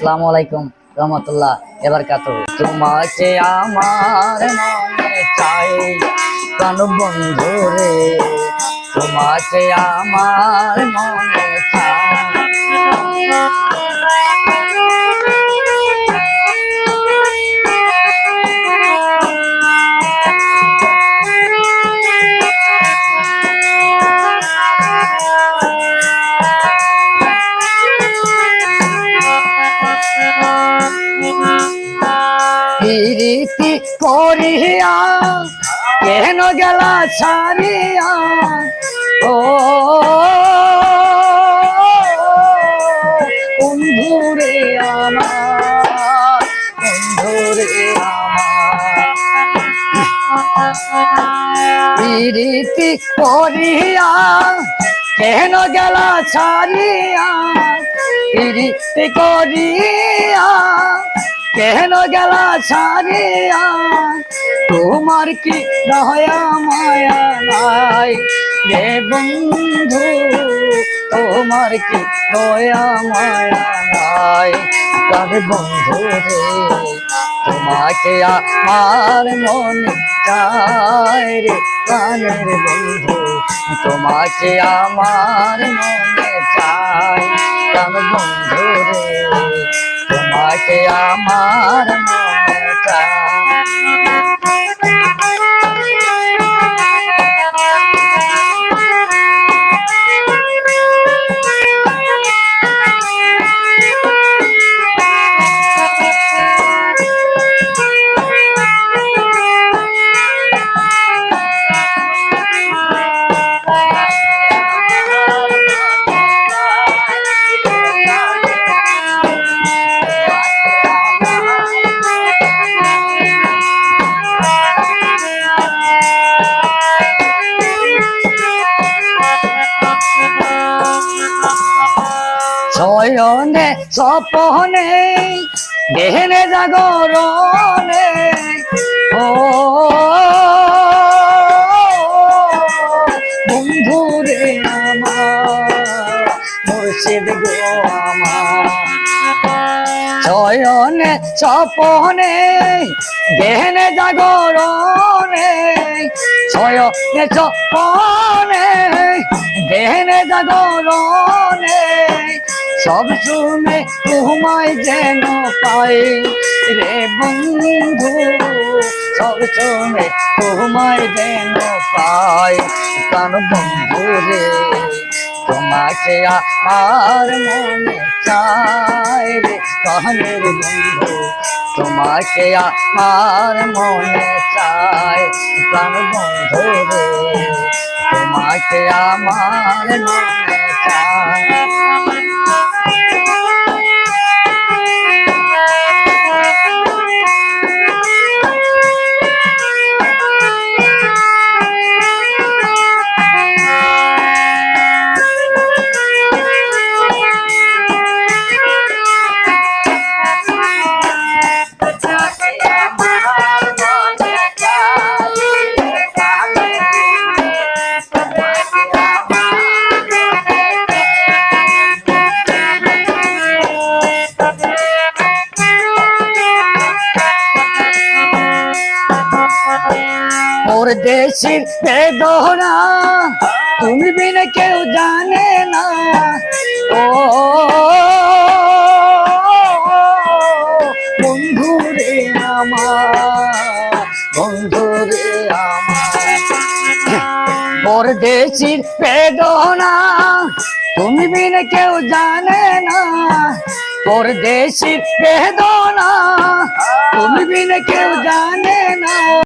আসসালামু আলাইকুম রহমতুল্লাহ বারাকাতুহু। তোমাকে আমার মনে চাই প্রাণ বন্ধু রে, তোমাকে আমার মনে চাই। প্রীতি করিয়া কেন গেলা ছাড়িয়া, ও বন্ধুরে আমার, বন্ধুরে আমার। প্রীতি করিয়া কেন গেলা ছাড়িয়া, প্রীতি করিয়া কেন গেলা ছাড়িয়া, তোমার কি দয়া মায়া নাই রে বন্ধু, তোমার কি দয়া মায়া নাই রে বন্ধু রে, তোমাকে আমার মনে চাই রে প্রাণের বন্ধু, তোমাকে আমার মনে চাই প্রাণ বন্ধু রে, তোমাকে আমার মনে চাই। শয়নে স্বপনে দেহনে জাগরণে, ও বন্ধুরে আমার, মুর্শিদ গো আমার। শয়নে স্বপনে দেহনে জাগরণে, শয়নে স্বপনে দেহনে জাগরণে, সব শুনে তোমায় যেন পাই রে বন্ধু, সব শুনে তোমায় যেন পাই প্রাণ বন্ধু রে, তোমাকে আমার মনে চাই রে প্রাণের বন্ধু, তোমাকে আমার মনে চাই প্রাণ বন্ধু রে, তোমাকে আমার মনে চাই। পরদেশির বেদনা তুমি বিনে কেউ জানে না, ও বন্ধুরে আমার, বন্ধুরে আমার। পরদেশির বেদনা তুমি বিনে কেউ জানে না, পরদেশির বেদনা তুমি বিনে কেউ জানে না।